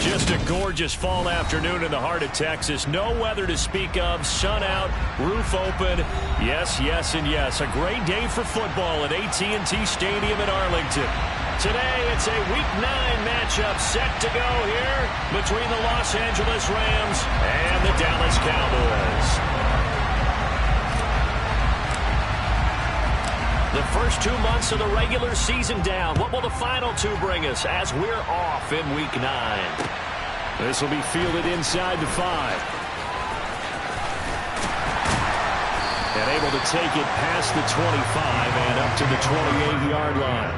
Just a gorgeous fall afternoon in the heart of Texas. No weather to speak of. Sun out, roof open. Yes, yes, and yes. A great day for football at AT&T Stadium in Arlington. Today, it's a Week 9 matchup set to go here between the Los Angeles Rams and the Dallas Cowboys. The first 2 months of the regular season down. What will the final two bring us as we're off in Week 9? This will be fielded inside the 5. And able to take it past the 25 and up to the 28-yard line.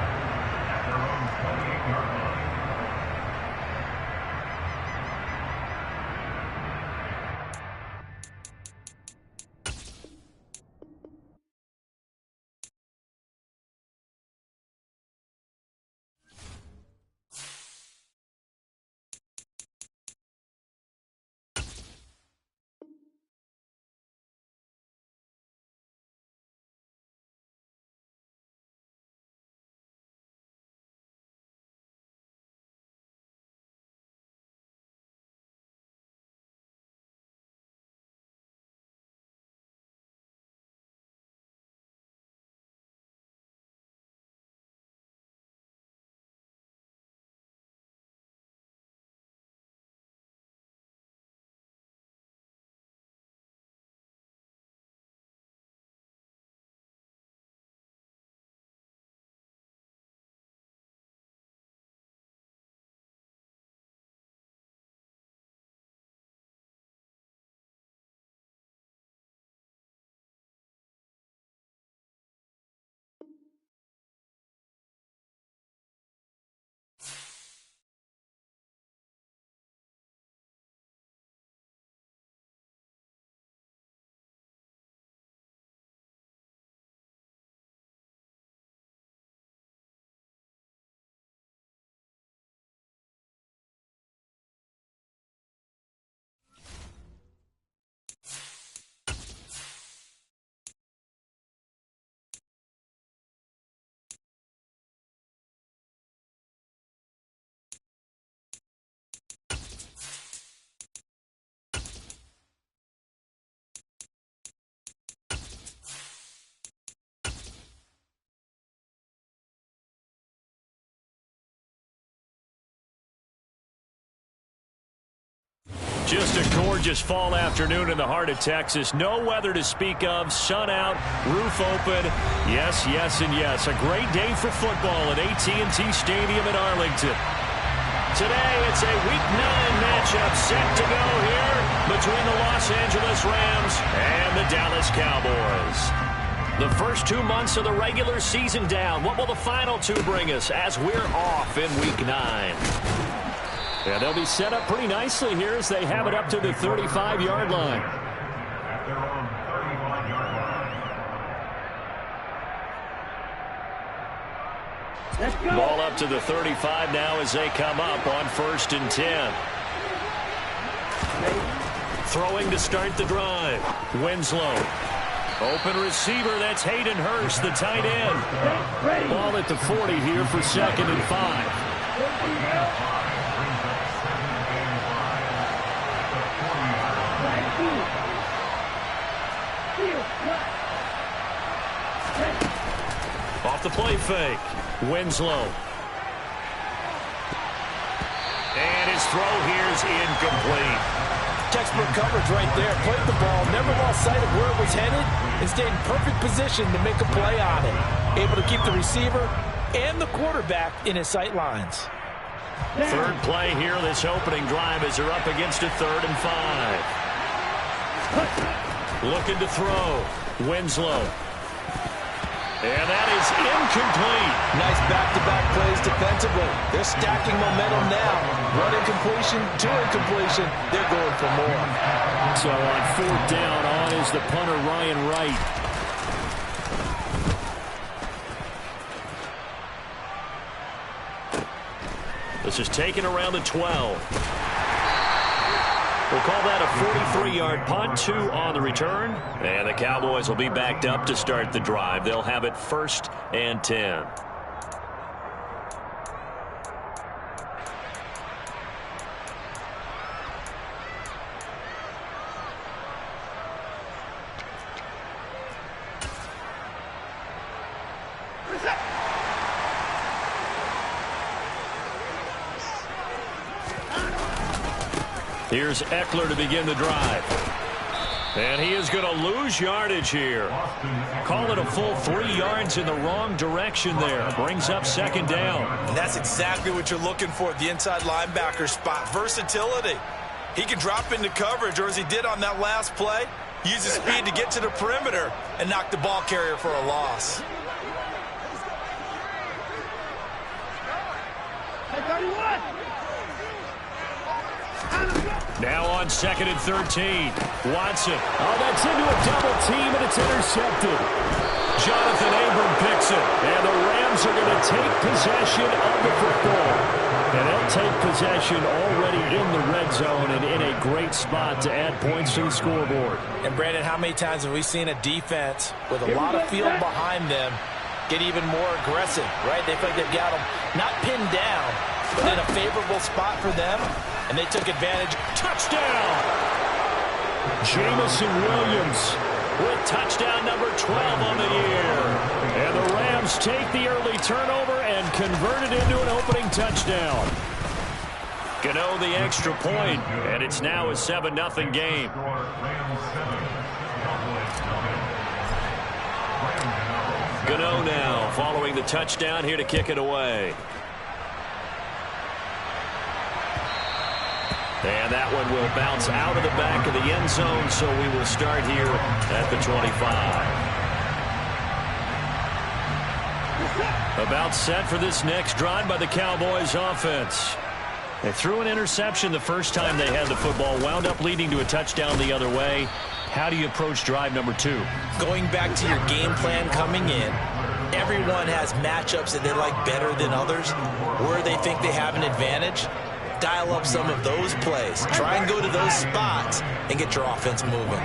Just a gorgeous fall afternoon in the heart of Texas. No weather to speak of. Sun out, roof open. Yes, yes, and yes. A great day for football at AT&T Stadium in Arlington. Today, it's a Week 9 matchup set to go here between the Los Angeles Rams and the Dallas Cowboys. The first 2 months of the regular season down. What will the final two bring us as we're off in Week 9? Yeah, they'll be set up pretty nicely here as they have it up to the 35-yard line. Ball up to the 35 now as they come up on 1st and 10. Throwing to start the drive. Winslow. Open receiver, that's Hayden Hurst, the tight end. Ball at the 40 here for 2nd and 5. Off the play fake. Winslow. And his throw here is incomplete. Textbook coverage right there. Played the ball, never lost sight of where it was headed, and stayed in perfect position to make a play on it. Able to keep the receiver and the quarterback in his sight lines. Third play here, this opening drive as they're up against a 3rd and 5. Looking to throw. Winslow. And that is incomplete. Nice back-to-back plays defensively. They're stacking momentum now. One incompletion, 2 incompletion. They're going for more. So on 4th down, on is the punter, Ryan Wright. This is taken around the 12. We'll call that a 43-yard punt, 2 on the return. And the Cowboys will be backed up to start the drive. They'll have it 1st and 10. Here's Eckler to begin the drive. And he is going to lose yardage here. Call it a full 3 yards in the wrong direction there. Brings up second down. And that's exactly what you're looking for at the inside linebacker spot. Versatility. He can drop into coverage, or as he did on that last play, use his speed to get to the perimeter and knock the ball carrier for a loss. Now on 2nd and 13. Watson. Oh, that's into a double team, and it's intercepted. Jonathan Abram picks it. And the Rams are going to take possession of the football. And they'll take possession already in the red zone and in a great spot to add points to the scoreboard. And, Brandon, how many times have we seen a defense with a lot of field behind them get even more aggressive, right? They feel like they've got them not pinned down, but in a favorable spot for them, and they took advantage. Touchdown! Jamison Williams with touchdown number 12 on the year. And the Rams take the early turnover and convert it into an opening touchdown. Gano the extra point, and it's now a 7-0 game. Gano now following the touchdown here to kick it away. And that one will bounce out of the back of the end zone, so we will start here at the 25. About set for this next drive by the Cowboys offense. They threw an interception the first time they had the football, wound up leading to a touchdown the other way. How do you approach drive number 2? Going back to your game plan coming in, everyone has matchups that they like better than others, where they think they have an advantage. Dial up some of those plays. Try and go to those spots and get your offense moving.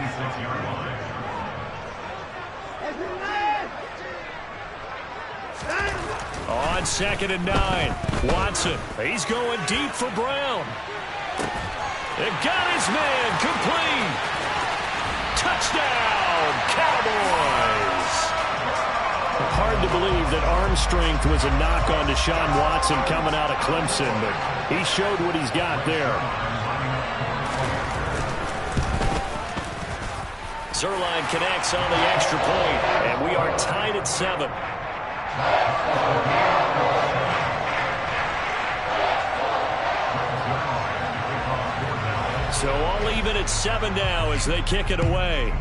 On 2nd and 9, Watson. He's going deep for Brown. They got his man complete. Touchdown, Cowboys. Hard to believe that arm strength was a knock on Deshaun Watson coming out of Clemson, but he showed what he's got there. Zerline connects on the extra point, and we are tied at 7. So all even at 7 now as they kick it away.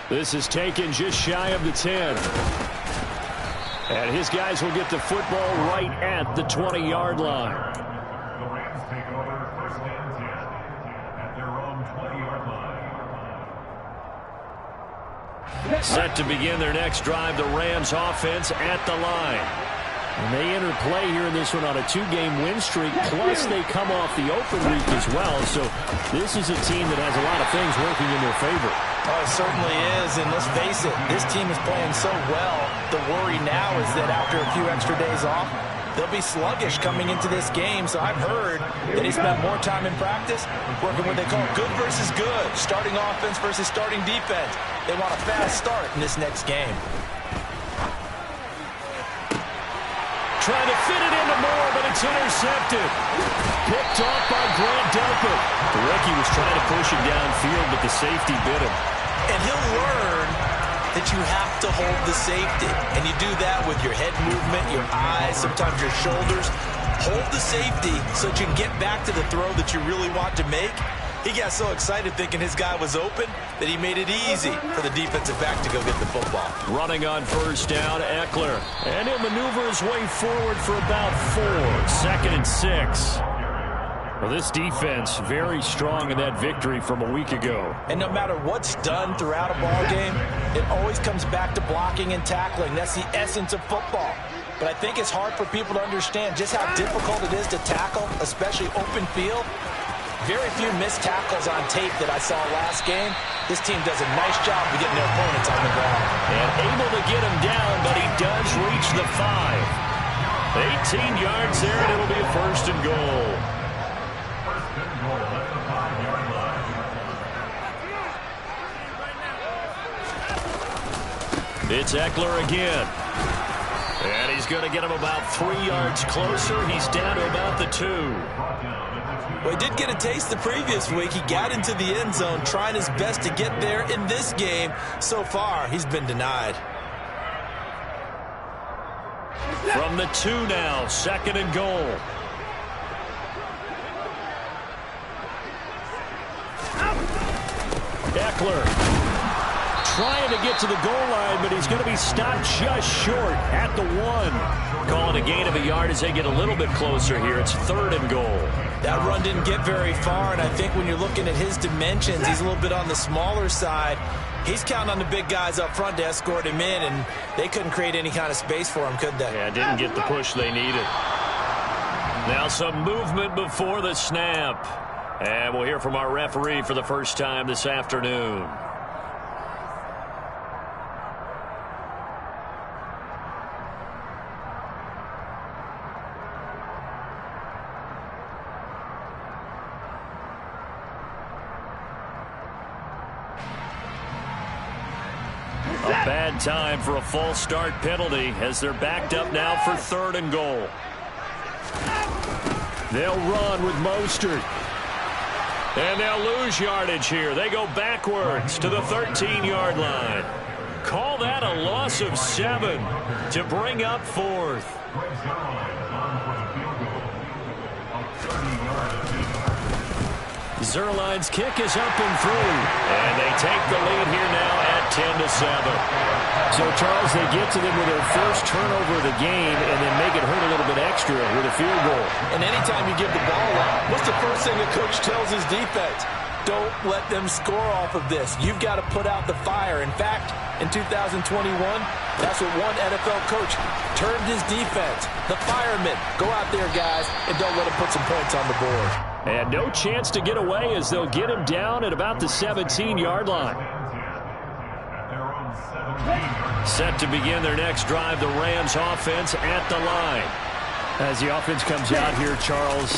This is taken just shy of the 10. And his guys will get the football right at the 20-yard line. The Rams take over 1st and 10 at their own 20-yard line. Set to begin their next drive, the Rams offense at the line. And they enter play here in this one on a 2-game win streak, plus they come off the open week as well. So this is a team that has a lot of things working in their favor. Oh, it certainly is, and let's face it, this team is playing so well. The worry now is that after a few extra days off, they'll be sluggish coming into this game. So I've heard that he spent more time in practice working what they call good versus good, starting offense versus starting defense. They want a fast start in this next game. Trying to fit it into Moore, but it's intercepted. Picked off by Grant Delpit. The rookie was trying to push him downfield, but the safety bit him. And he'll learn that you have to hold the safety. And you do that with your head movement, your eyes, sometimes your shoulders. Hold the safety so that you can get back to the throw that you really want to make. He got so excited thinking his guy was open that he made it easy for the defensive back to go get the football. Running on 1st down, Eckler. And he'll maneuver his way forward for about 4. 2nd and 6. Well, this defense very strong in that victory from a week ago. And no matter what's done throughout a ball game, it always comes back to blocking and tackling. That's the essence of football. But I think it's hard for people to understand just how difficult it is to tackle, especially open field. Very few missed tackles on tape that I saw last game. This team does a nice job of getting their opponents on the ground. And able to get him down, but he does reach the 5. 18 yards there, and it'll be a 1st and goal. It's Eckler again. And he's going to get him about 3 yards closer. He's down to about the 2. Well, he did get a taste the previous week. He got into the end zone trying his best to get there in this game. So far, he's been denied. From the 2 now, 2nd and goal. Eckler trying to get to the goal line, but he's going to be stopped just short at the 1. Calling a gain of a yard as they get a little bit closer here. It's 3rd and goal. That run didn't get very far, and I think when you're looking at his dimensions, he's a little bit on the smaller side. He's counting on the big guys up front to escort him in, and they couldn't create any kind of space for him, could they? Yeah, didn't get the push they needed. Now some movement before the snap. And we'll hear from our referee for the first time this afternoon. A bad time for a false start penalty as they're backed up now for 3rd and goal. They'll run with Mostert. And they'll lose yardage here. They go backwards to the 13-yard line. Call that a loss of 7 to bring up 4th. Zerline's kick is up and through. And they take the lead here now at 10-7. So, Charles, they get to them with their first turnover of the game and then make it hurt a little bit extra with a field goal. And anytime you give the ball up, what's the first thing the coach tells his defense? Don't let them score off of this. You've got to put out the fire. In fact, in 2021, that's what one NFL coach termed his defense. The firemen. Go out there, guys, and don't let them put some points on the board. And no chance to get away as they'll get him down at about the 17-yard line. Set to begin their next drive, the Rams offense at the line. As the offense comes out here, Charles,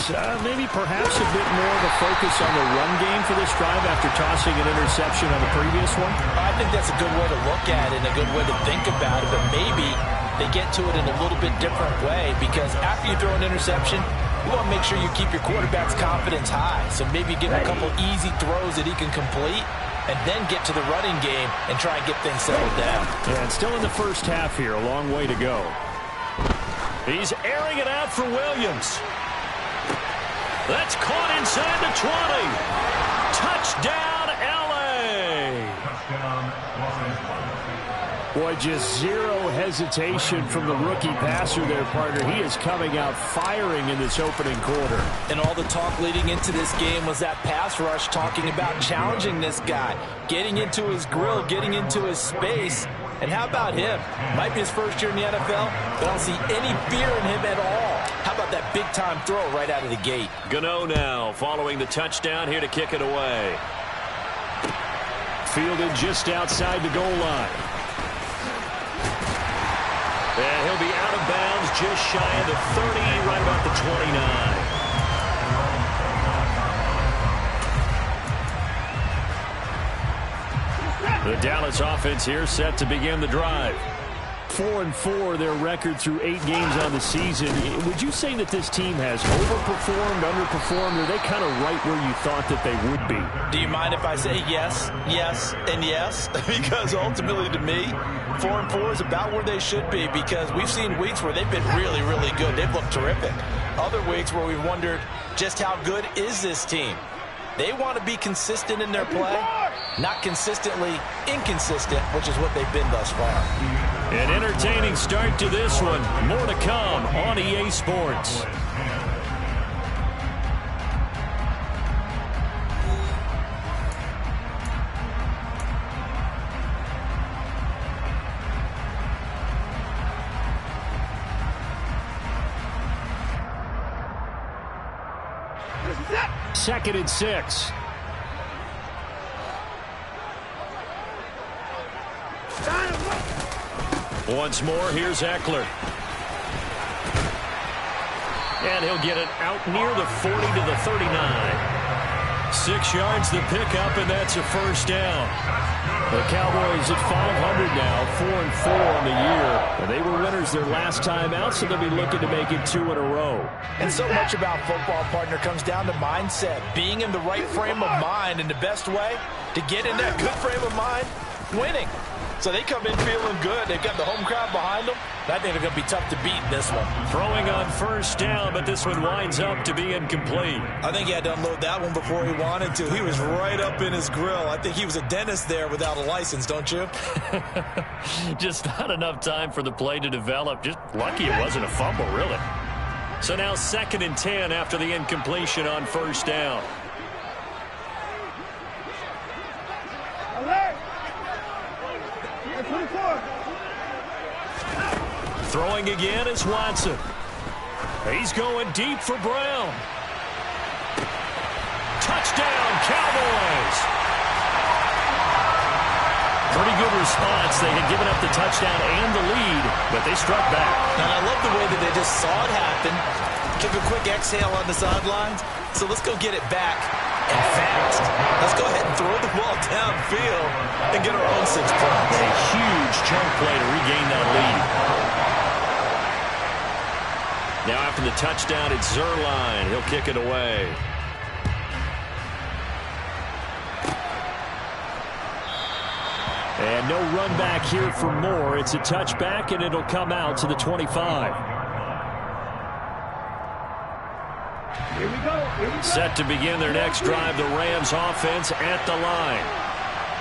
maybe perhaps a bit more of a focus on the run game for this drive after tossing an interception on the previous one? I think that's a good way to look at it and a good way to think about it, but maybe they get to it in a little bit different way because after you throw an interception, you want to make sure you keep your quarterback's confidence high. So maybe give him a couple easy throws that he can complete and then get to the running game and try and get things settled down. Yeah, and still in the first half here, a long way to go. He's airing it out for Williams. That's caught inside the 20. Touchdown, L.A. Touchdown, Los Angeles. Boy, just zero hesitation from the rookie passer there, partner. He is coming out firing in this opening quarter. And all the talk leading into this game was that pass rush talking about challenging this guy, getting into his grill, getting into his space. And how about him? Might be his first year in the NFL, but I don't see any fear in him at all. How about that big-time throw right out of the gate? Gano now following the touchdown here to kick it away. Fielded just outside the goal line. And he'll be out of bounds just shy of the 30, right about the 29. The Dallas offense here set to begin the drive. 4-4 their record through 8 games on the season. Would you say that this team has overperformed, underperformed, or are they kind of right where you thought that they would be? Do you mind if I say yes, yes, and yes? Because ultimately to me, 4-4 is about where they should be because we've seen weeks where they've been really, really good. They've looked terrific. Other weeks where we've wondered just how good is this team? They want to be consistent in their play, not consistently inconsistent, which is what they've been thus far. An entertaining start to this one. More to come on EA Sports. Second and 6. Once more, here's Eckler. And he'll get it out near the 40 to the 39. 6 yards the pickup, and that's a first down. The Cowboys at 500 now, 4-4 on the year. And they were winners their last time out, so they'll be looking to make it 2 in a row. And so much about football, partner, comes down to mindset. Being in the right frame of mind, and the best way to get in that good frame of mind, winning. So they come in feeling good. They've got the home crowd behind them. I think they're going to be tough to beat in this one. Throwing on first down, but this one winds up to be incomplete. I think he had to unload that one before he wanted to. He was right up in his grill. I think he was a dentist there without a license, don't you? Just not enough time for the play to develop. Just lucky it wasn't a fumble, really. So now 2nd and 10 after the incompletion on first down. Throwing again is Watson. He's going deep for Brown. Touchdown, Cowboys! Pretty good response. They had given up the touchdown and the lead, but they struck back. And I love the way that they just saw it happen, took a quick exhale on the sidelines. So let's go get it back and fast. Let's go ahead and throw the ball downfield and get our own 6 points. A huge chunk play to regain that lead. Now after the touchdown, it's Zerline. He'll kick it away. And no run back here for more. It's a touchback, and it'll come out to the 25. Here we go. Set to begin their next drive, the Rams offense at the line.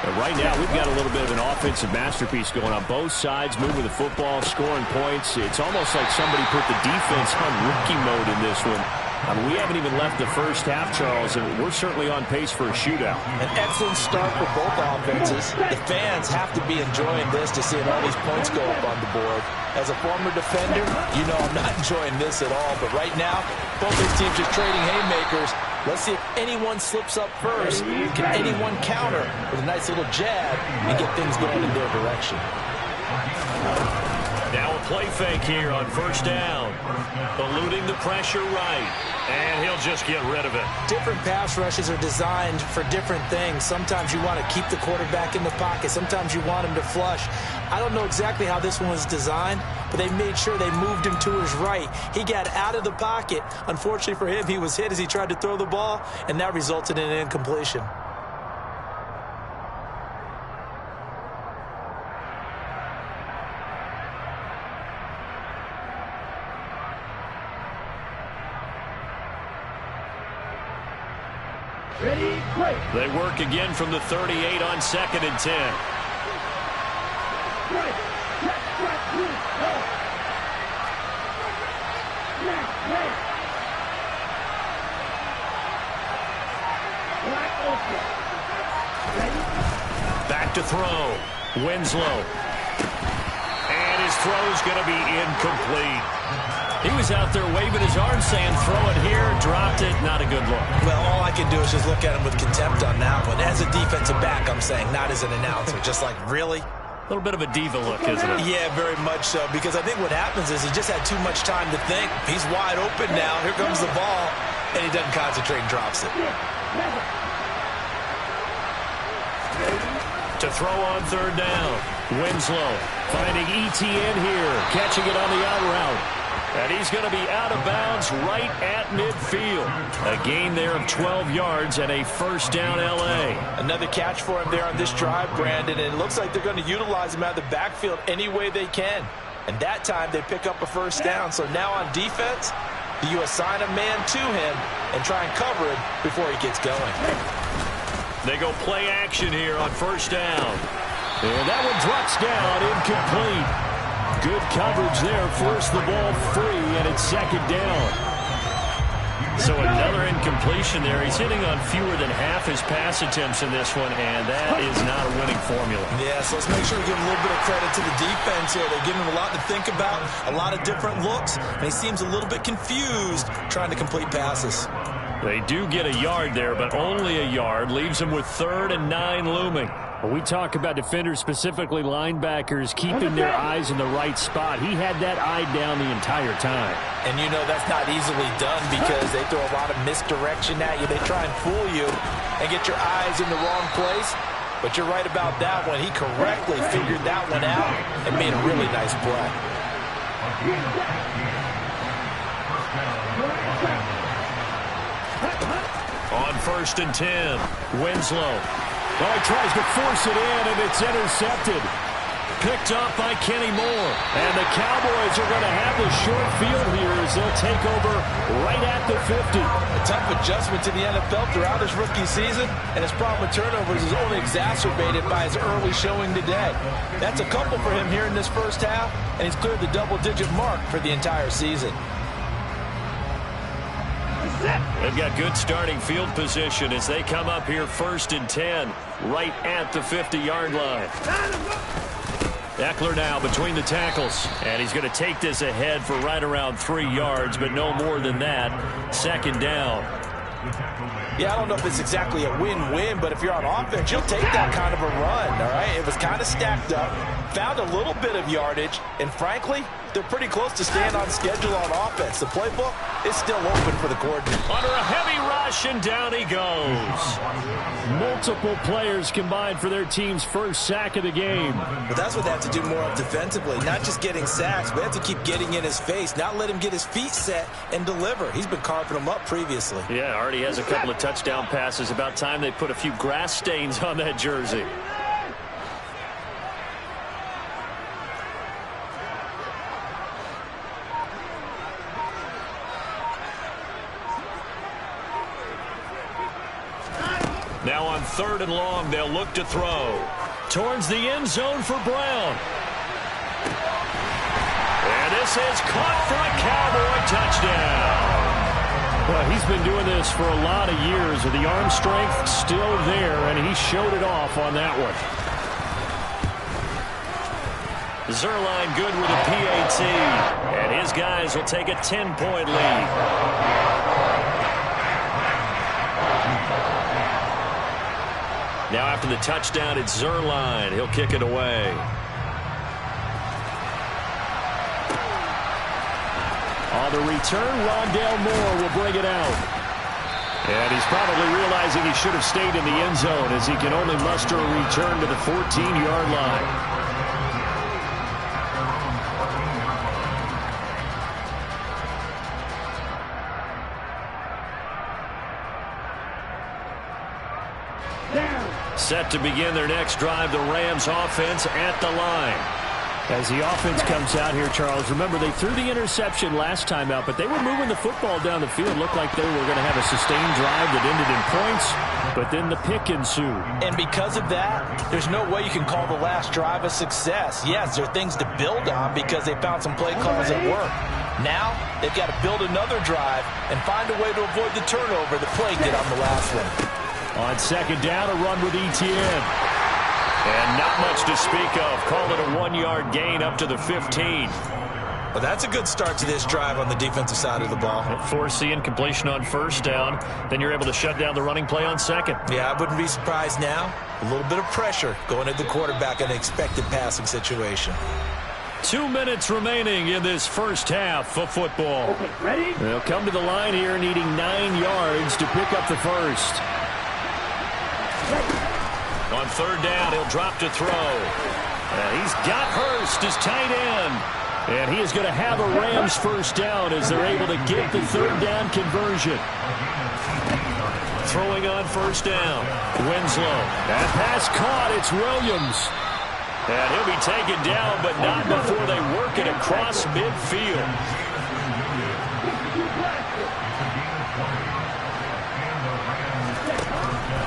But right now, we've got a little bit of an offensive masterpiece going on both sides, moving the football, scoring points. It's almost like somebody put the defense on rookie mode in this one. I mean, we haven't even left the first half, Charles, and we're certainly on pace for a shootout. An excellent start for both offenses. The fans have to be enjoying this to see all these points go up on the board. As a former defender, you know I'm not enjoying this at all. But right now, both these teams just trading haymakers. Let's see if anyone slips up first. Can anyone counter with a nice little jab and get things going in their direction? Now a play fake here on first down. Eluding the pressure right. And he'll just get rid of it. Different pass rushes are designed for different things. Sometimes you want to keep the quarterback in the pocket. Sometimes you want him to flush. I don't know exactly how this one was designed, but they made sure they moved him to his right. He got out of the pocket. Unfortunately for him, he was hit as he tried to throw the ball, and that resulted in an incompletion. Ready, break. They work again from the 38 on 2nd and 10. Break. Check, break, move, go. Snack, break. Black open. Ready? Back to throw. Winslow. And his throw's going to be incomplete. He was out there waving his arms saying, throw it here, dropped it, not a good look. Well, all I can do is just look at him with contempt on that one. As a defensive back, I'm saying, not as an announcer. Just like, really? A little bit of a diva look, isn't it? Yeah, very much so, because I think what happens is he just had too much time to think. He's wide open now. Here comes the ball, and he doesn't concentrate and drops it. To throw on third down. Winslow finding ETN here, catching it on the out route. And he's going to be out of bounds right at midfield. A gain there of 12 yards and a first down L.A. Another catch for him there on this drive, Brandon, and it looks like they're going to utilize him out of the backfield any way they can. And that time they pick up a first down. So now on defense, do you assign a man to him and try and cover him before he gets going? They go play action here on first down. And that one drops down, incomplete. Good coverage there, forced the ball free, and it's second down. So another incompletion there. He's hitting on fewer than half his pass attempts in this one, and that is not a winning formula. Yeah, so let's make sure we give a little bit of credit to the defense here. They're giving him a lot to think about, a lot of different looks, and he seems a little bit confused trying to complete passes. They do get a yard there, but only a yard. Leaves them with 3rd and 9 looming. When we talk about defenders, specifically linebackers, keeping their eyes in the right spot. He had that eye down the entire time. And you know that's not easily done because they throw a lot of misdirection at you. They try and fool you and get your eyes in the wrong place. But you're right about that one. He correctly figured that one out and made a really nice play. On 1st and 10, Winslow. Oh, he tries to force it in, and it's intercepted. Picked up by Kenny Moore. And the Cowboys are going to have the short field here as they'll take over right at the 50. A tough adjustment to the NFL throughout his rookie season, and his problem with turnovers is only exacerbated by his early showing today. That's a couple for him here in this first half, and he's cleared the double-digit mark for the entire season. They've got good starting field position as they come up here 1st and 10, right at the 50-yard line. Eckler now between the tackles, and he's going to take this ahead for right around 3 yards, but no more than that. 2nd down. Yeah, I don't know if it's exactly a win-win, but if you're on offense, you'll take that kind of a run, all right? It was kind of stacked up, found a little bit of yardage, and frankly, they're pretty close to staying on schedule on offense. The playbook is still open for the coordinator. Under a heavy rush, and down he goes. Multiple players combined for their team's first sack of the game. But that's what they have to do more of defensively, not just getting sacks, but they have to keep getting in his face, not let him get his feet set and deliver. He's been carving them up previously. Yeah, already has a couple of touchdown passes. About time they put a few grass stains on that jersey. Now on 3rd and long, they'll look to throw. Towards the end zone for Brown. And this is caught for a Cowboy touchdown. Well, he's been doing this for a lot of years with the arm strength still there, and he showed it off on that one. Zerline good with a PAT, and his guys will take a 10-point lead. Now after the touchdown, it's Zerline. He'll kick it away. On the return, Rondale Moore will bring it out. And he's probably realizing he should have stayed in the end zone as he can only muster a return to the 14-yard line. Set to begin their next drive, the Rams offense at the line. As the offense comes out here, Charles, remember they threw the interception last time out, but they were moving the football down the field. Looked like they were going to have a sustained drive that ended in points, but then the pick ensued. And because of that, there's no way you can call the last drive a success. Yes, there are things to build on because they found some play calls that work. Now, they've got to build another drive and find a way to avoid the turnover the play did on the last one. On 2nd down, a run with Etienne. And not much to speak of. Call it a 1-yard gain up to the 15. Well, that's a good start to this drive on the defensive side of the ball. Force the incompletion on 1st down. Then you're able to shut down the running play on 2nd. Yeah, I wouldn't be surprised now. A little bit of pressure going at the quarterback in an expected passing situation. 2 minutes remaining in this first half of football. Okay, ready? They'll come to the line here needing 9 yards to pick up the first. On 3rd down, he'll drop to throw. He's got Hurst as tight end. And he is going to have a Rams first down as they're able to get the 3rd down conversion. Throwing on 1st down. Winslow. That pass caught. It's Williams. And he'll be taken down, but not before they work it across midfield.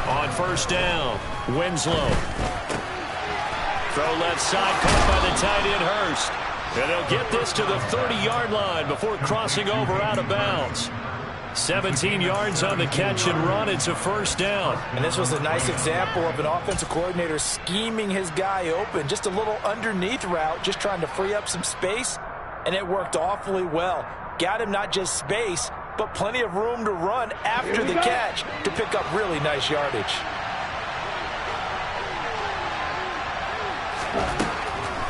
On 1st down, Winslow. Throw left side, caught by the tight end Hurst. And they'll get this to the 30-yard line before crossing over out of bounds. 17 yards on the catch and run. It's a 1st down. And this was a nice example of an offensive coordinator scheming his guy open. Just a little underneath route, just trying to free up some space. And it worked awfully well. Got him not just space, but plenty of room to run after the catch to pick up really nice yardage.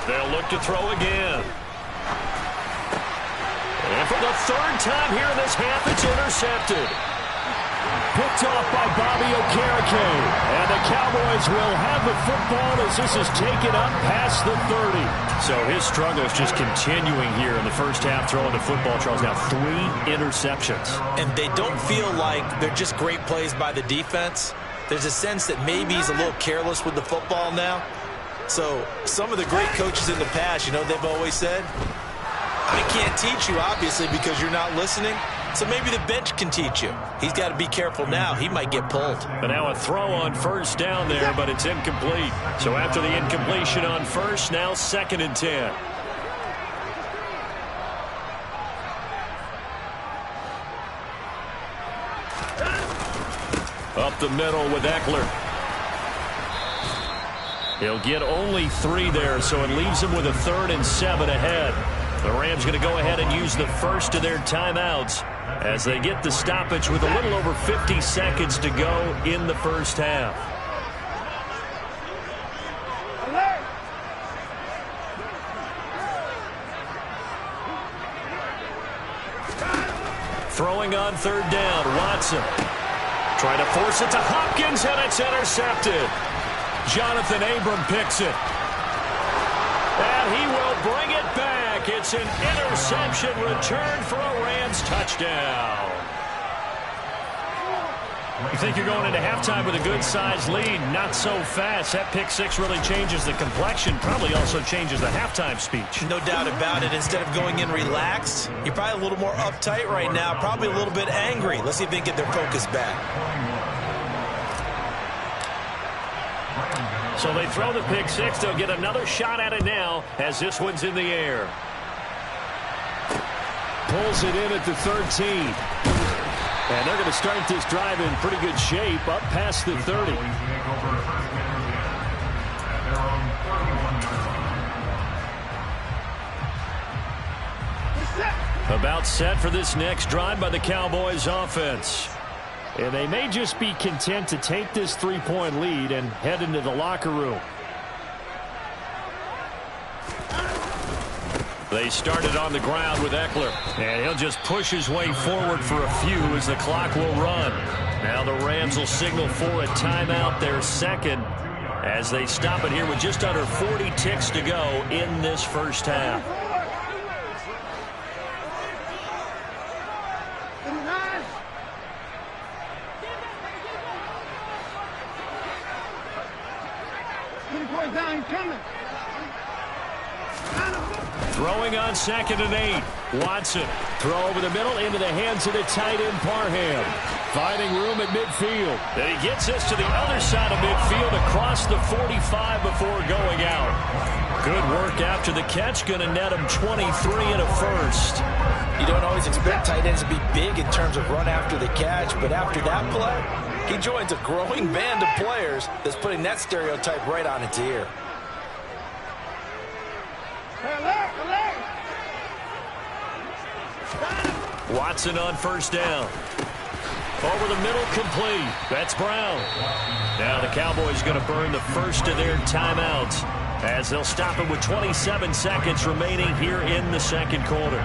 They'll look to throw again. And for the 3rd time here in this half, it's intercepted. picked off by Bobby Okereke. And the Cowboys will have the football as this is taken up past the 30. So his struggle is just continuing here in the first half throwing the football. Charles, now 3 interceptions. And they don't feel like they're just great plays by the defense. There's a sense that maybe he's a little careless with the football now. So some of the great coaches in the past, you know, they've always said, I can't teach you, obviously, because you're not listening. So maybe the bench can teach you. He's got to be careful now. He might get pulled. But now a throw on first down there, but it's incomplete. So after the incompletion on first, now 2nd and 10. Up the middle with Eckler. He'll get only 3 there, so it leaves him with a 3rd and 7 ahead. The Rams going to go ahead and use the first of their timeouts as they get the stoppage with a little over 50 seconds to go in the first half. Throwing on 3rd down, Watson. Trying to force it to Hopkins, and it's intercepted. Jonathan Abram picks it. And he will bring it back. It's an interception return for a Rams touchdown. You think you're going into halftime with a good-sized lead. Not so fast. That pick 6 really changes the complexion. Probably also changes the halftime speech. No doubt about it. Instead of going in relaxed, you're probably a little more uptight right now. Probably a little bit angry. Let's see if they can get their focus back. So they throw the pick 6. They'll get another shot at it now as this one's in the air. Pulls it in at the 13. And they're going to start this drive in pretty good shape up past the 30. About set for this next drive by the Cowboys offense. And they may just be content to take this 3-point lead and head into the locker room. They started on the ground with Eckler. And he'll just push his way forward for a few as the clock will run. Now the Rams will signal for a timeout, their 2nd, as they stop it here with just under 40 ticks to go in this first half. Throwing on 2nd and 8. Watson. Throw over the middle into the hands of the tight end Parham. Finding room at midfield. Then he gets this to the other side of midfield across the 45 before going out. Good work after the catch. Going to net him 23 and a first. You don't always expect tight ends to be big in terms of run after the catch, but after that play, he joins a growing band of players that's putting that stereotype right on its ear. Watson on first down. Over the middle, complete. That's Brown. Now the Cowboys going to burn the first of their timeouts as they'll stop it with 27 seconds remaining here in the 2nd quarter.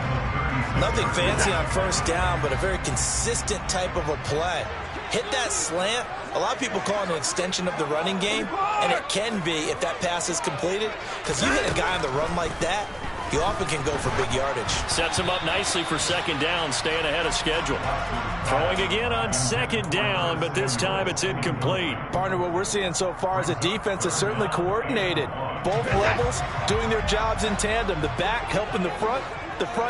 Nothing fancy on first down, but a very consistent type of a play. Hit that slant. A lot of people call it an extension of the running game, and it can be if that pass is completed, because you hit a guy on the run like that, you often can go for big yardage. Sets him up nicely for 2nd down, staying ahead of schedule. Throwing again on 2nd down, but this time it's incomplete. Partner, what we're seeing so far is a defense that's certainly coordinated. Both levels doing their jobs in tandem. The back helping the front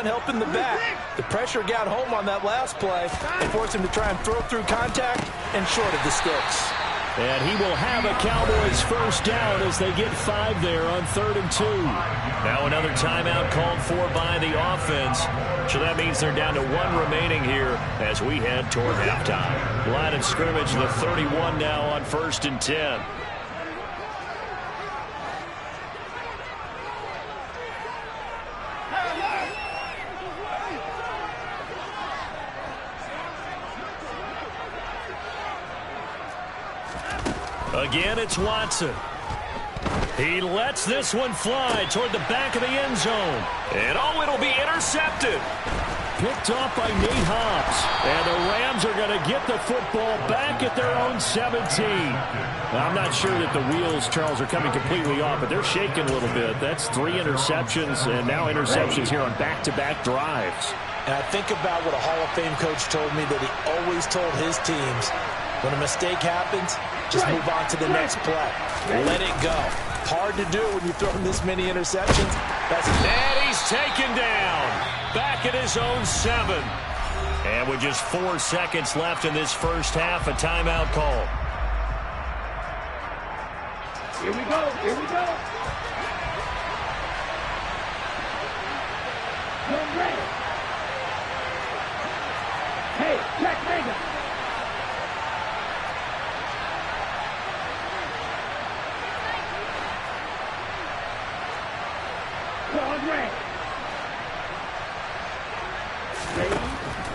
helping the back. The pressure got home on that last play and forced him to try and throw through contact and short of the sticks. And he will have a Cowboys first down as they get 5 there on 3rd and 2. Now another timeout called for by the offense. So that means they're down to 1 remaining here as we head toward halftime. Line of scrimmage, the 31 now on 1st and 10. Again, it's Watson. He lets this one fly toward the back of the end zone. And oh, it'll be intercepted. picked off by Nate Hobbs. And the Rams are going to get the football back at their own 17. I'm not sure that the wheels, Charles, are coming completely off, but they're shaking a little bit. That's 3 interceptions, and now interceptions here on back-to-back drives. And I think about what a Hall of Fame coach told me that he always told his teams, when a mistake happens, just move on to the next play. Let it go. Hard to do when you're throwing this many interceptions. And he's taken down. Back at his own 7. And with just 4 seconds left in this first half, a timeout call. Here we go. Here we go. You're ready. Hey, check Mega.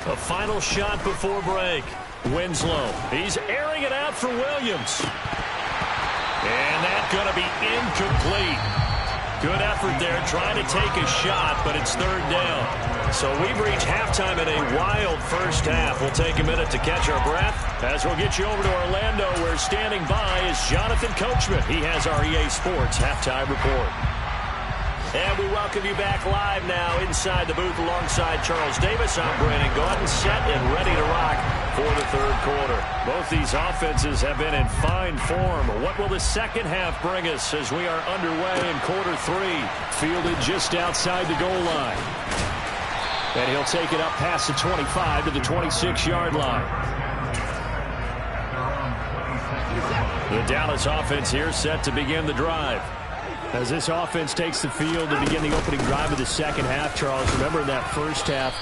A final shot before break. Winslow, he's airing it out for Williams. And that's going to be incomplete. Good effort there trying to take a shot, but it's 3rd down. So we've reached halftime in a wild first half. We'll take a minute to catch our breath as we'll get you over to Orlando, where standing by is Jonathan Coachman. He has our EA Sports halftime report. And we welcome you back live now inside the booth alongside Charles Davis. I'm Brandon Gordon, set and ready to rock for the 3rd quarter. Both these offenses have been in fine form. What will the second half bring us as we are underway in quarter 3? Fielded just outside the goal line. And he'll take it up past the 25 to the 26-yard line. The Dallas offense here set to begin the drive. As this offense takes the field to begin the opening drive of the second half, Charles, remember in that first half,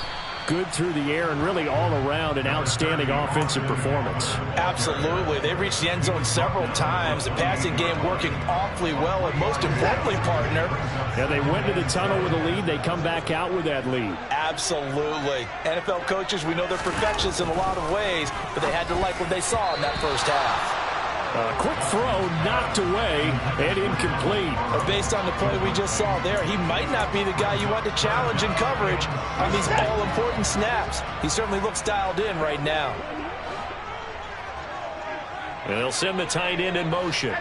good through the air and really all around an outstanding offensive performance. Absolutely. They reached the end zone several times. The passing game working awfully well, and most importantly, partner. Yeah, they went to the tunnel with a lead. They come back out with that lead. Absolutely. NFL coaches, we know they're perfectionists in a lot of ways, but they had to like what they saw in that first half. Quick throw knocked away and incomplete. But based on the play we just saw there, he might not be the guy you want to challenge in coverage on these all-important snaps. He certainly looks dialed in right now. And they'll send the tight end in motion.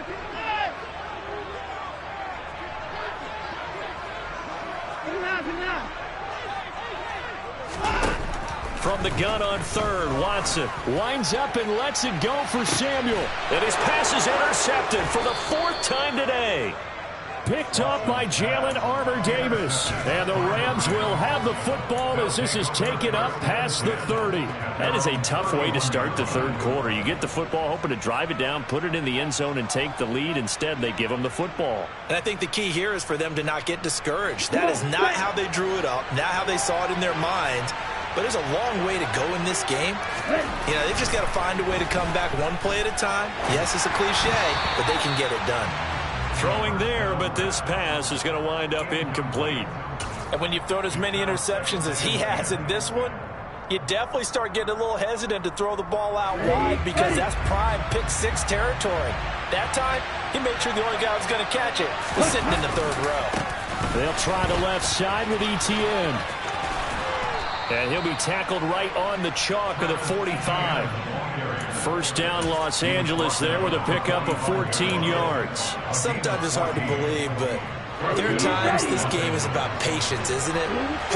From the gun on 3rd, Watson winds up and lets it go for Samuel. And his pass is intercepted for the 4th time today. Picked off by Jalen Armour-Davis. And the Rams will have the football as this is taken up past the 30. That is a tough way to start the 3rd quarter. You get the football, hoping to drive it down, put it in the end zone, and take the lead. Instead, they give them the football. And I think the key here is for them to not get discouraged. That is not how they drew it up, not how they saw it in their minds. But there's a long way to go in this game. You know, they've just got to find a way to come back one play at a time. Yes, it's a cliche, but they can get it done. Throwing there, but this pass is going to wind up incomplete. And when you've thrown as many interceptions as he has in this one, you definitely start getting a little hesitant to throw the ball out wide because that's prime pick 6 territory. That time, he made sure the only guy who was going to catch it was sitting in the 3rd row. They'll try the left side with Etienne. And he'll be tackled right on the chalk of the 45. First down, Los Angeles there with a pickup of 14 yards. Sometimes it's hard to believe, but there are times this game is about patience, isn't it?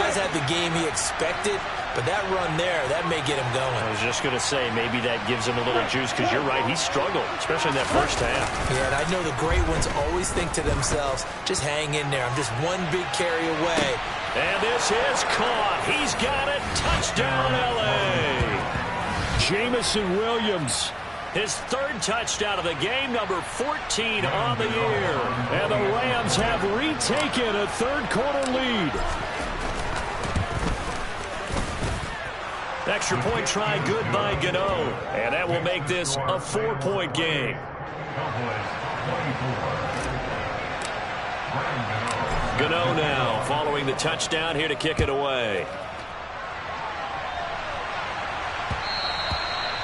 Has had the game he expected, but that run there, that may get him going. I was just going to say, maybe that gives him a little juice, because you're right, he struggled, especially in that first half. Yeah, and I know the great ones always think to themselves, just hang in there. I'm just one big carry away. And this is caught. He's got it. Touchdown, L.A. Jamison Williams. His 3rd touchdown of the game, number 14 on the year. And the Rams have retaken a 3rd quarter lead. Extra point try good by Gano. And that will make this a 4-point game. Gano now following the touchdown here to kick it away.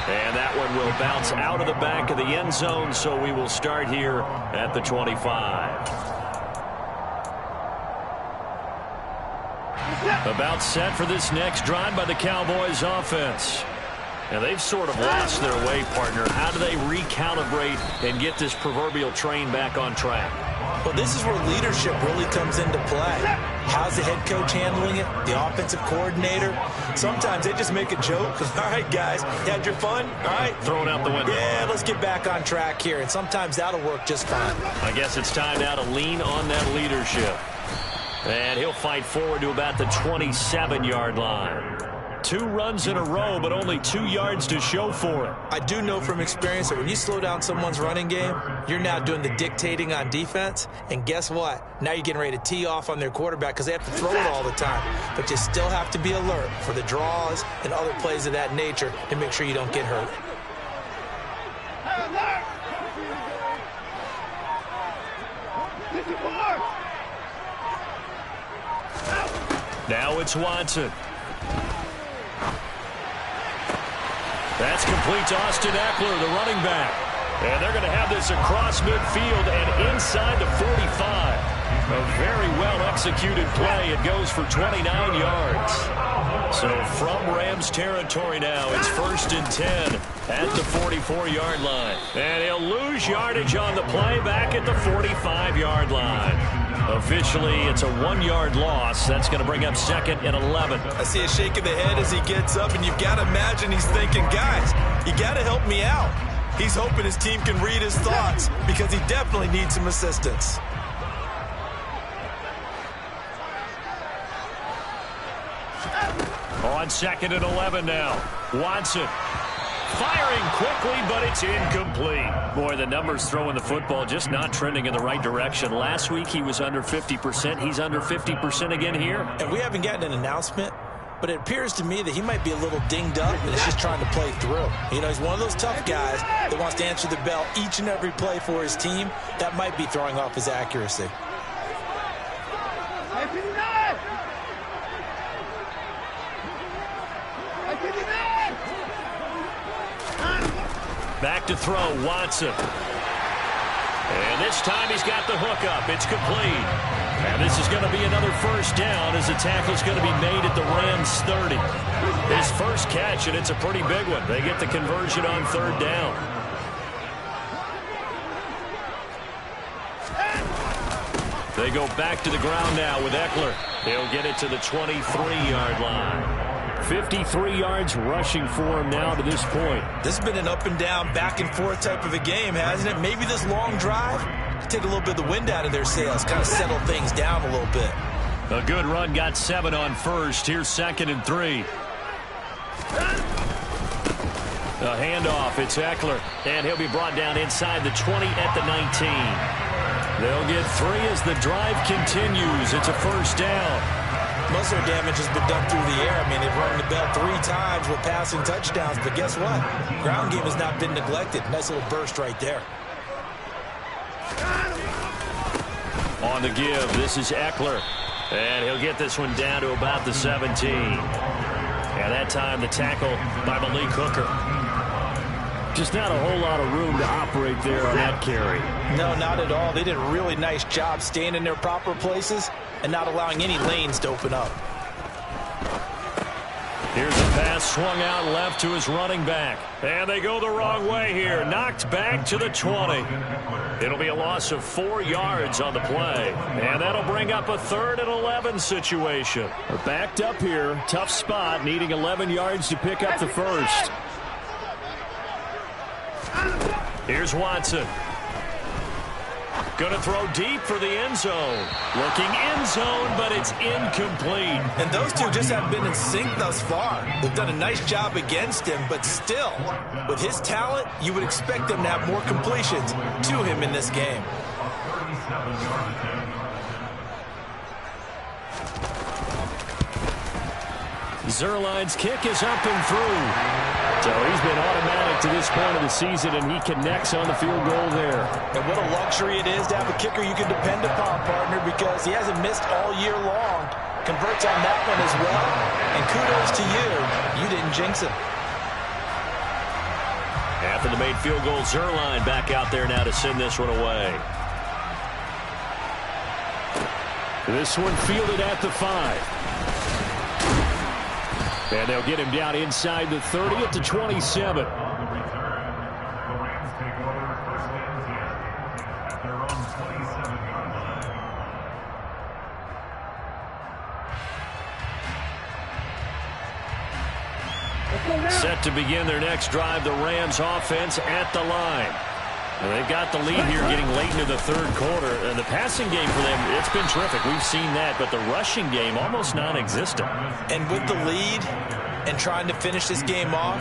And that one will bounce out of the back of the end zone, so we will start here at the 25. About set for this next drive by the Cowboys offense. Now, they've sort of lost their way, partner. How do they recalibrate and get this proverbial train back on track? Well, this is where leadership really comes into play. How's the head coach handling it? The offensive coordinator? Sometimes they just make a joke. All right, guys, you had your fun? All right. Throw it out the window. Yeah, let's get back on track here. And sometimes that'll work just fine. I guess it's time now to lean on that leadership. And he'll fight forward to about the 27-yard line. 2 runs in a row, but only 2 yards to show for it. I do know from experience that when you slow down someone's running game, you're now doing the dictating on defense. And guess what? Now you're getting ready to tee off on their quarterback because they have to throw it all the time. But you still have to be alert for the draws and other plays of that nature to make sure you don't get hurt. Now it's Watson. That's complete to Austin Eckler, the running back. And they're going to have this across midfield and inside the 45. A very well-executed play. It goes for 29 yards. So from Rams territory now, it's 1st and 10 at the 44-yard line. And he'll lose yardage on the play back at the 45-yard line. Officially, it's a 1-yard loss. That's going to bring up 2nd and 11. I see a shake of the head as he gets up, and you've got to imagine he's thinking, guys, you got to help me out. He's hoping his team can read his thoughts because he definitely needs some assistance. On 2nd and 11 now. Watson firing quickly, but it's incomplete. Boy, the numbers throwing the football just not trending in the right direction. Last week he was under 50%. He's under 50% again here. And we haven't gotten an announcement, but it appears to me that he might be a little dinged up and is just trying to play through. You know, he's one of those tough guys that wants to answer the bell each and every play for his team. That might be throwing off his accuracy. Back to throw, Watson. And this time he's got the hook up. It's complete. And this is going to be another 1st down as the tackle's going to be made at the Rams 30. His first catch, and it's a pretty big one. They get the conversion on 3rd down. They go back to the ground now with Eckler. He'll get it to the 23-yard line. 53 yards rushing for him now to this point. This has been an up and down, back and forth type of a game, hasn't it? Maybe this long drive take a little bit of the wind out of their sails, kind of settle things down a little bit. A good run, got 7 on 1st. Here's 2nd and 3. A handoff, it's Eckler, and he'll be brought down inside the 20 at the 19. They'll get 3 as the drive continues. It's a 1st down. Most of their damage has been done through the air. I mean, they've rung the bell 3 times with passing touchdowns, but guess what? Ground game has not been neglected. Nice little burst right there. On the give, this is Eckler, and he'll get this one down to about the 17. And that time the tackle by Malik Hooker. Just not a whole lot of room to operate there on that carry. No, not at all. They did a really nice job staying in their proper places and not allowing any lanes to open up. Here's a pass swung out left to his running back. And they go the wrong way here. Knocked back to the 20. It'll be a loss of 4 yards on the play. And that'll bring up a 3rd and 11 situation. They're backed up here. Tough spot, needing 11 yards to pick up the 1st. Here's Watson. Going to throw deep for the end zone. Looking end zone, but it's incomplete. And those two just haven't been in sync thus far. They've done a nice job against him, but still, with his talent, you would expect them to have more completions to him in this game. Zuerlein's kick is up and through. So he's been automatic to this point of the season, and he connects on the field goal there. And what a luxury it is to have a kicker you can depend upon, partner, because he hasn't missed all year long. Converts on that one as well. And kudos to you. You didn't jinx him. After the made field goal, Zuerlein back out there now to send this one away. This one fielded at the 5. And they'll get him down inside the 30 at the 27. On the return, the Rams take over first and 10 at their own 27-yard line. Set to begin their next drive, the Rams offense at the line. And they've got the lead here getting late into the third quarter. And the passing game for them, it's been terrific. We've seen that. But the rushing game, almost non-existent. And with the lead and trying to finish this game off,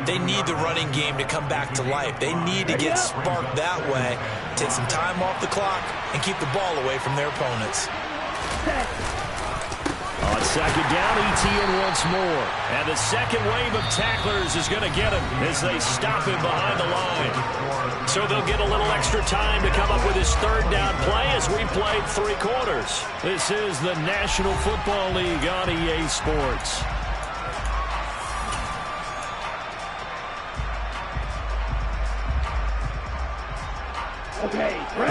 they need the running game to come back to life. They need to get sparked that way, take some time off the clock, and keep the ball away from their opponents. On second down, ETN once more. And the second wave of tacklers is going to get him as they stop him behind the line. So they'll get a little extra time to come up with his third down play as we played 3 quarters. This is the National Football League on EA Sports.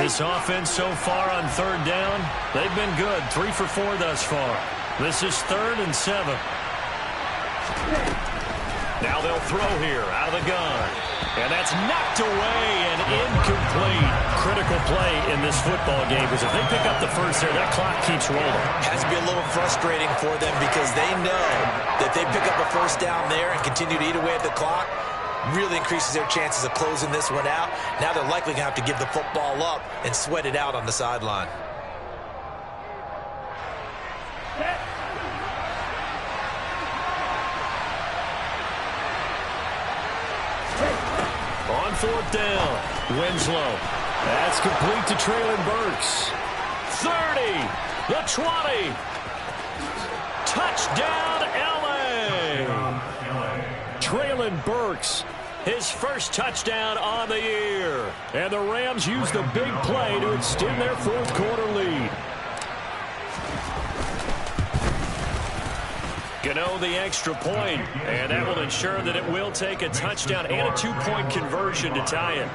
This offense so far on third down, they've been good. 3 for 4 thus far. This is 3rd and 7. Now they'll throw here out of the gun. And that's knocked away and incomplete. Critical play in this football game because if they pick up the first there, that clock keeps rolling. Has to be a little frustrating for them because they know that they pick up a first down there and continue to eat away at the clock. Really increases their chances of closing this one out. Now they're likely going to have to give the football up and sweat it out on the sideline. On fourth down, Winslow. That's complete to Traylon Burks. 30, the 20. Touchdown, L.A. Traylon Burks, his first touchdown on the year. And the Rams use the big play to extend their fourth quarter lead. Gano the extra point, and that will ensure that it will take a touchdown and a 2-point conversion to tie it.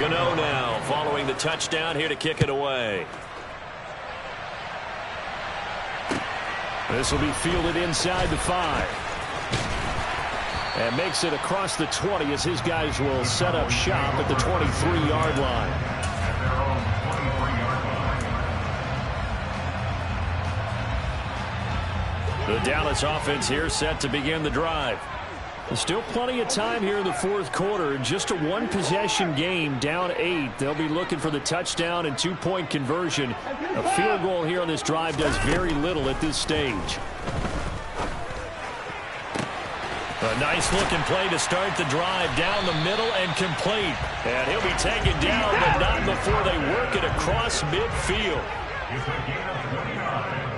Gano now following the touchdown here to kick it away. This will be fielded inside the 5. And makes it across the 20 as his guys will set up shop at the 23-yard line. The Dallas offense here set to begin the drive. There's still plenty of time here in the fourth quarter. Just a one-possession game, down 8. They'll be looking for the touchdown and 2-point conversion. A field goal here on this drive does very little at this stage. A nice-looking play to start the drive down the middle and complete. And he'll be taken down, but not before they work it across midfield. It's a gain of 29.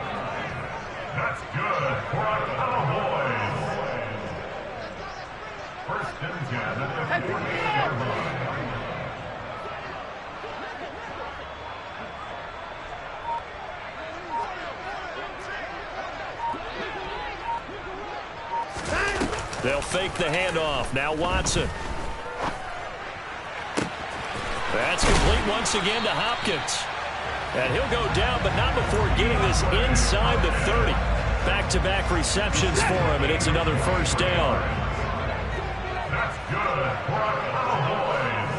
That's good for our Cowboys. First and 10 at the 48-yard line. They'll fake the handoff. Now Watson. That's complete once again to Hopkins. And he'll go down, but not before getting this inside the 30. Back-to-back receptions for him, and it's another first down. That's good for our Cowboys.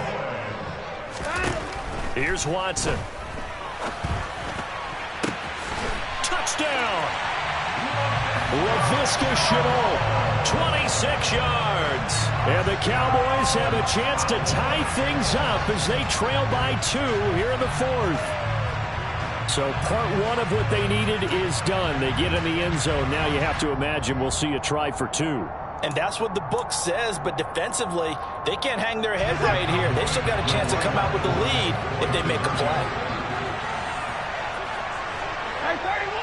Here's Watson. Touchdown! Laviska Shenault, 26 yards. And the Cowboys have a chance to tie things up as they trail by 2 here in the fourth. So part 1 of what they needed is done. They get in the end zone. Now you have to imagine we'll see a try for 2. And that's what the book says, but defensively, they can't hang their head right here. They've still got a chance to come out with the lead if they make a play. Hey, 31!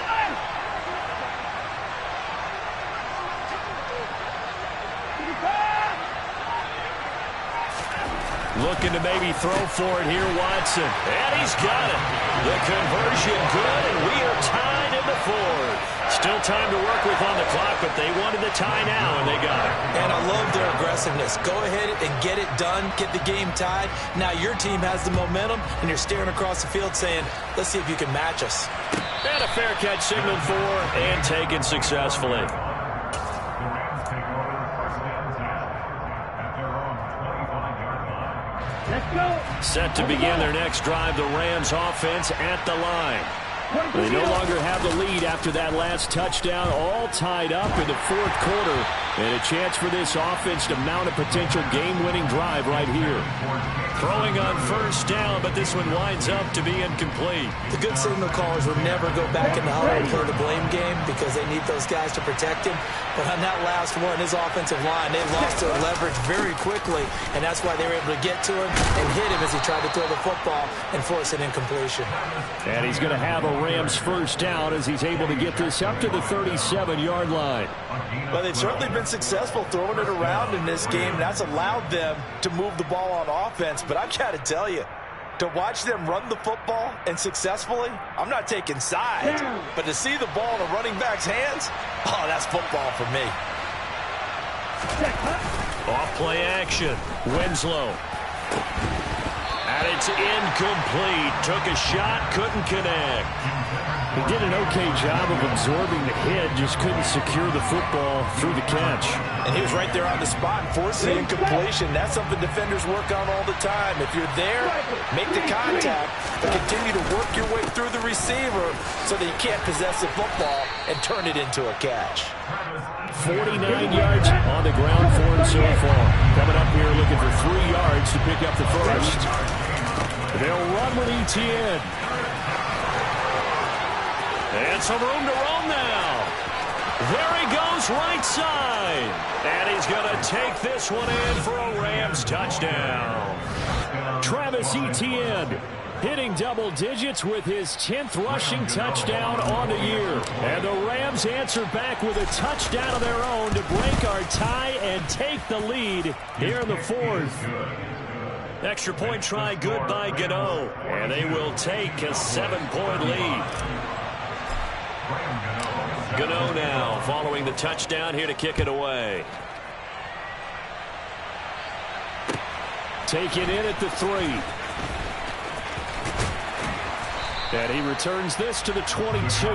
Looking to maybe throw for it here, Watson. And he's got it. The conversion good, and we are tied in the fourth. Still time to work with on the clock, but they wanted the tie now, and they got it. And I love their aggressiveness. Go ahead and get it done, get the game tied. Now your team has the momentum, and you're staring across the field saying, let's see if you can match us. And a fair catch signaled for and taken successfully. The Rams take over first and 10 at their own 25-yard line. Let's go. Set to begin their next drive, the Rams offense at the line. They no longer have the lead after that last touchdown, all tied up in the fourth quarter. And a chance for this offense to mount a potential game-winning drive right here. Throwing on first down, but this one winds up to be incomplete. The good signal callers would never go back in the huddle and play the blame game because they need those guys to protect him. But on that last one, his offensive line, they lost their leverage very quickly, and that's why they were able to get to him and hit him as he tried to throw the football and force an incompletion. And he's going to have a Rams first down as he's able to get this up to the 37-yard line. Well, they've certainly been successful throwing it around in this game. That's allowed them to move the ball on offense. But I've got to tell you, to watch them run the football and successfully, I'm not taking sides. But to see the ball in a running back's hands, oh, that's football for me. Off play action. Winslow. And it's incomplete. Took a shot, couldn't connect. He did an okay job of absorbing the hit, just couldn't secure the football through the catch. And he was right there on the spot and forced the incompletion. That's something defenders work on all the time. If you're there, make the contact, but continue to work your way through the receiver so that you can't possess the football and turn it into a catch. 49 yards on the ground for him so far. Coming up here looking for 3 yards to pick up the first. They'll run with Etienne. And some room to roam now. There he goes right side. And he's going to take this one in for a Rams touchdown. Travis Etienne hitting double digits with his 10th rushing touchdown on the year. And the Rams answer back with a touchdown of their own to break our tie and take the lead here in the fourth. Extra point try good by Gano. And they will take a 7-point lead. Gano now following the touchdown here to kick it away. Take it in at the 3. And he returns this to the 22.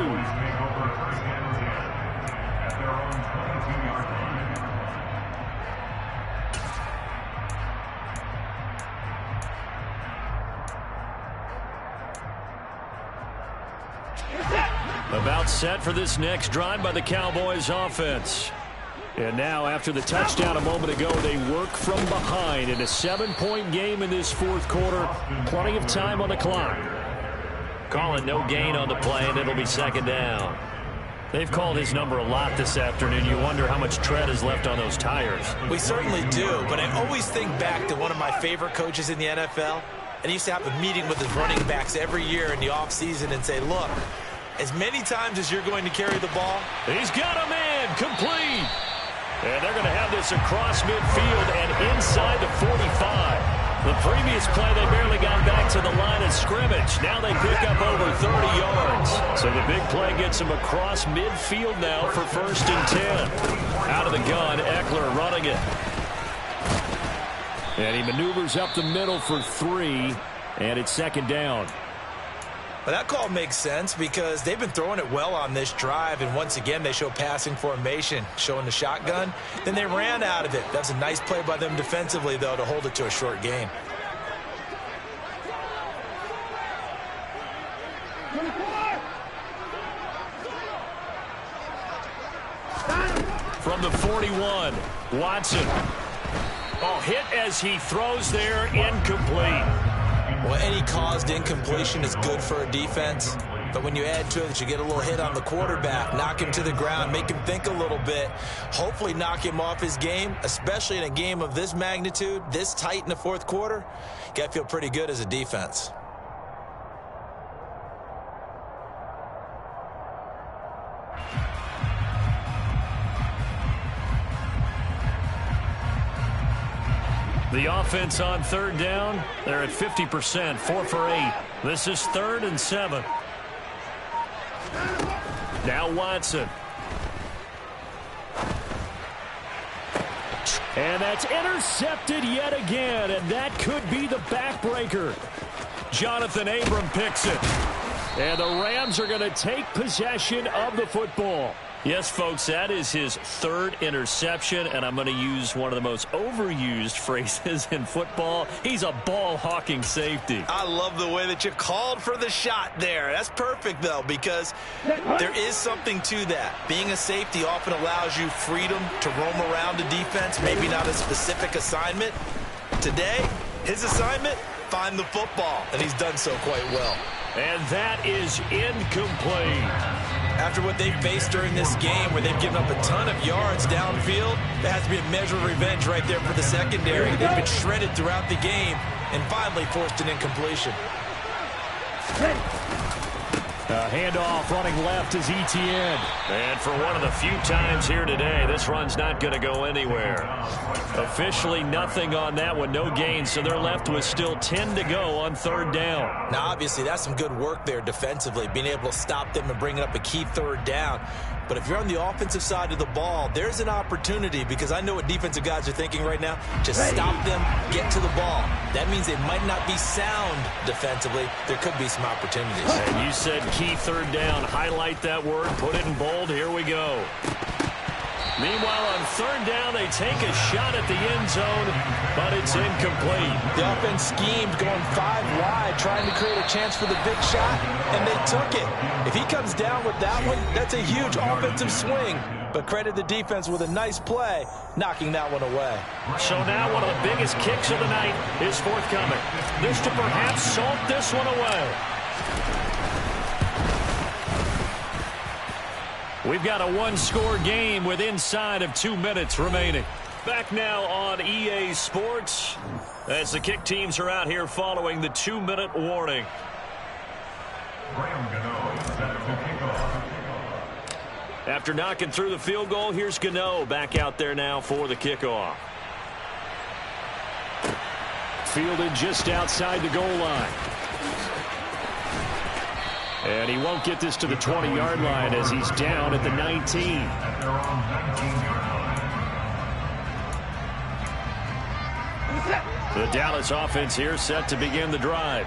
About set for this next drive by the Cowboys offense. And now after the touchdown a moment ago, they work from behind in a 7-point game in this fourth quarter. Plenty of time on the clock. Calling no gain on the play, and it'll be second down. They've called his number a lot this afternoon. You wonder how much tread is left on those tires. We certainly do, but I always think back to one of my favorite coaches in the NFL. And he used to have a meeting with his running backs every year in the offseason and say, look, as many times as you're going to carry the ball. He's got a man complete. And they're going to have this across midfield and inside the 45. The previous play, they barely got back to the line of scrimmage. Now they pick up over 30 yards. So the big play gets them across midfield now for first and 10. Out of the gun, Eckler running it. And he maneuvers up the middle for 3. And it's second down. Well, that call makes sense because they've been throwing it well on this drive, and once again they show passing formation, showing the shotgun. Then they ran out of it. That's a nice play by them defensively, though, to hold it to a short gain. From the 41, Watson. Oh, hit as he throws there, incomplete. Well, any caused incompletion is good for a defense. But when you add to it that you get a little hit on the quarterback, knock him to the ground, make him think a little bit, hopefully knock him off his game, especially in a game of this magnitude, this tight in the fourth quarter, you got to feel pretty good as a defense. The offense on third down, they're at 50%, 4 for 8. This is 3rd and 7. Now Watson. And that's intercepted yet again, and that could be the backbreaker. Jonathan Abram picks it. And the Rams are going to take possession of the football. Yes, folks, that is his third interception, and I'm going to use one of the most overused phrases in football. He's a ball-hawking safety. I love the way that you called for the shot there. That's perfect, though, because there is something to that. Being a safety often allows you freedom to roam around the defense, maybe not a specific assignment. Today, his assignment, find the football, and he's done so quite well. And that is incomplete. After what they've faced during this game where they've given up a ton of yards downfield, there has to be a measure of revenge right there for the secondary. They've been shredded throughout the game and finally forced an incompletion. A handoff running left is Etienne. And for one of the few times here today, this run's not going to go anywhere. Officially nothing on that one, no gain, so they're left with still 10 to go on third down. Now, obviously, that's some good work there defensively, being able to stop them and bringing up a key third down. But if you're on the offensive side of the ball, there's an opportunity, because I know what defensive guys are thinking right now. Just stop them, get to the ball. That means they might not be sound defensively. There could be some opportunities. And you said key third down. Highlight that word, put it in bold. Here we go. Meanwhile, on third down, they take a shot at the end zone, but it's incomplete. The offense schemed going 5 wide, trying to create a chance for the big shot, and they took it. If he comes down with that one, that's a huge offensive swing. But credit the defense with a nice play, knocking that one away. So now one of the biggest kicks of the night is forthcoming. This to perhaps salt this one away. We've got a one-score game with inside of 2 minutes remaining. Back now on EA Sports as the kick teams are out here following the 2-minute warning. After knocking through the field goal, here's Gano back out there now for the kickoff. Fielded just outside the goal line. And he won't get this to the 20-yard line as he's down at the 19. The Dallas offense here set to begin the drive.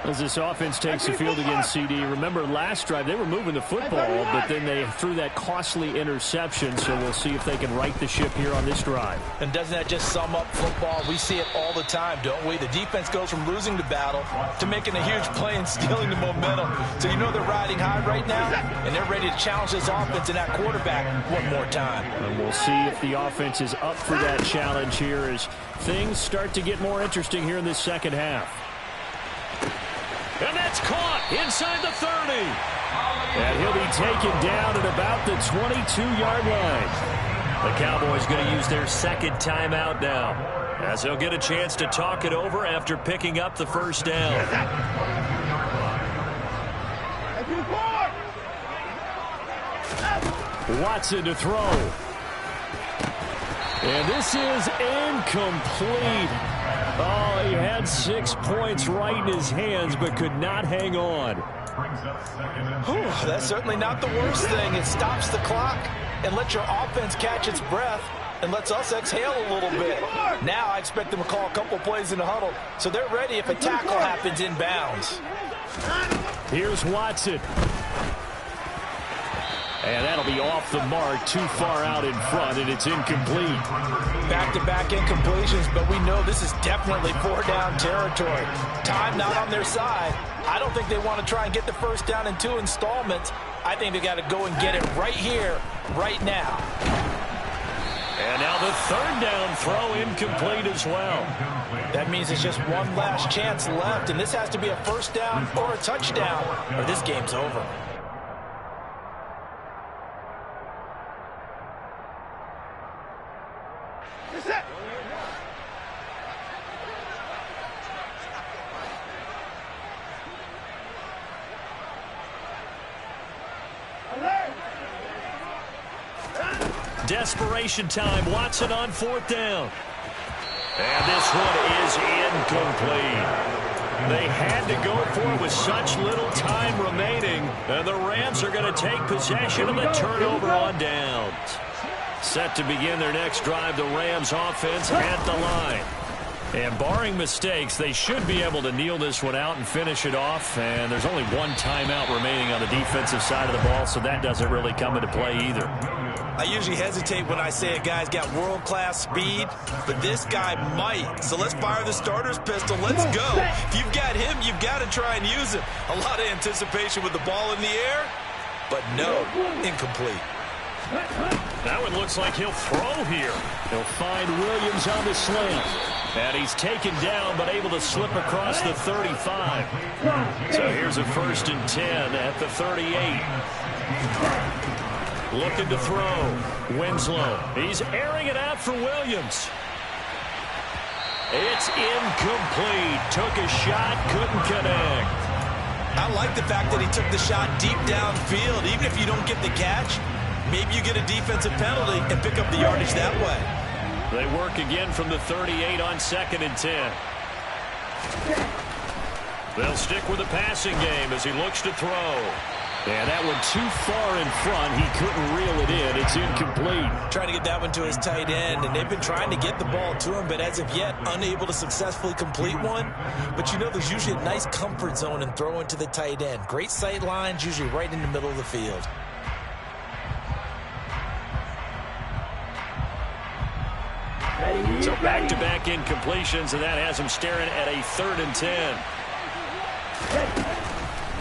As this offense takes the field against CD, remember last drive they were moving the football, but then they threw that costly interception, so we'll see if they can right the ship here on this drive. And doesn't that just sum up football? We see it all the time, don't we? The defense goes from losing the battle to making a huge play and stealing the momentum. So you know they're riding high right now, and they're ready to challenge this offense and that quarterback one more time. And we'll see if the offense is up for that challenge here as things start to get more interesting here in this second half. And that's caught inside the 30. And he'll be taken down at about the 22-yard line. The Cowboys going to use their second timeout now, as they'll get a chance to talk it over after picking up the first down. Watson to throw. And this is incomplete. Oh, he had 6 points right in his hands, but could not hang on. Whew, that's certainly not the worst thing. It stops the clock and lets your offense catch its breath and lets us exhale a little bit. Now I expect them to call a couple plays in the huddle, so they're ready if a tackle happens inbounds. Here's Watson. And that'll be off the mark, too far out in front, and it's incomplete. Back-to-back incompletions, but we know this is definitely 4-down territory. Time not on their side. I don't think they want to try and get the first down in 2 installments. I think they got to go and get it right here, right now. And now the third down throw incomplete as well. That means it's just one last chance left, and this has to be a first down or a touchdown, or this game's over. Desperation time. Watson on 4th down. And this one is incomplete. They had to go for it with such little time remaining. And the Rams are going to take possession of the turnover on downs. Set to begin their next drive, the Rams offense at the line. And barring mistakes, they should be able to kneel this one out and finish it off. And there's only one timeout remaining on the defensive side of the ball, so that doesn't really come into play either. I usually hesitate when I say a guy's got world-class speed, but this guy might. So let's fire the starter's pistol. Let's go. If you've got him, you've got to try and use him. A lot of anticipation with the ball in the air, but no, incomplete. That one looks like he'll throw here. He'll find Williams on the slant. And he's taken down, but able to slip across the 35. So here's a 1st and 10 at the 38. Looking to throw. Winslow. He's airing it out for Williams. It's incomplete. Took a shot, couldn't connect. I like the fact that he took the shot deep downfield. Even if you don't get the catch, maybe you get a defensive penalty and pick up the yardage that way. They work again from the 38 on 2nd and 10. They'll stick with the passing game as he looks to throw. And that one too far in front. He couldn't reel it in. It's incomplete. Trying to get that one to his tight end, and they've been trying to get the ball to him, but as of yet, unable to successfully complete one. But you know, there's usually a nice comfort zone in throwing to the tight end. Great sight lines, usually right in the middle of the field. So back-to-back incompletions, and that has him staring at a 3rd and 10.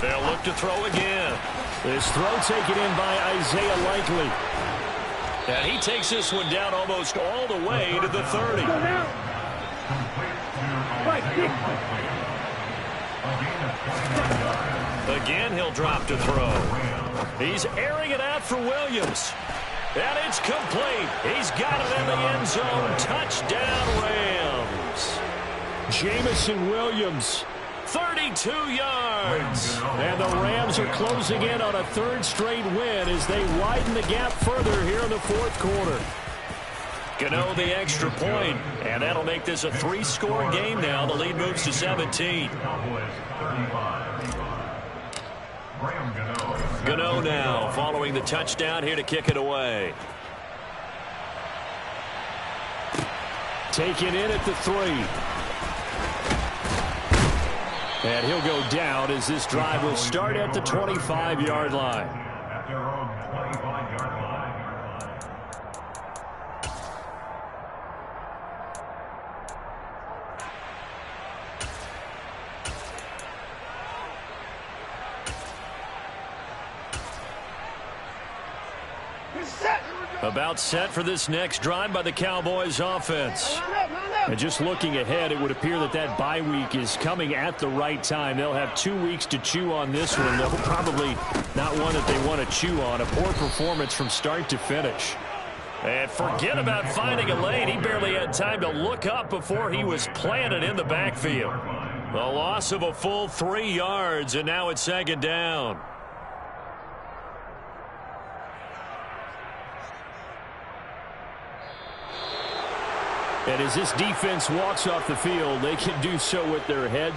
They'll look to throw again. This throw taken in by Isaiah Likely. And he takes this one down almost all the way to the 30. Again, he'll drop to throw. He's airing it out for Williams. And it's complete. He's got it in the end zone. Touchdown, Rams. Jamison Williams, 32 yards. and the Rams are closing in on a 3rd straight win as they widen the gap further here in the 4th quarter. Gano the extra point, and that'll make this a 3-score game now. The lead moves to 17. Gano now following the touchdown here to kick it away. Taken in at the 3. And he'll go down as this drive will start at the 25-yard line. At their own 25-yard line. About set for this next drive by the Cowboys offense. And just looking ahead, it would appear that that bye week is coming at the right time. They'll have 2 weeks to chew on this one, though probably not one that they want to chew on. A poor performance from start to finish. And forget about finding a lane. He barely had time to look up before he was planted in the backfield. The loss of a full 3 yards, and now it's 2nd down. And as this defense walks off the field, they can do so with their heads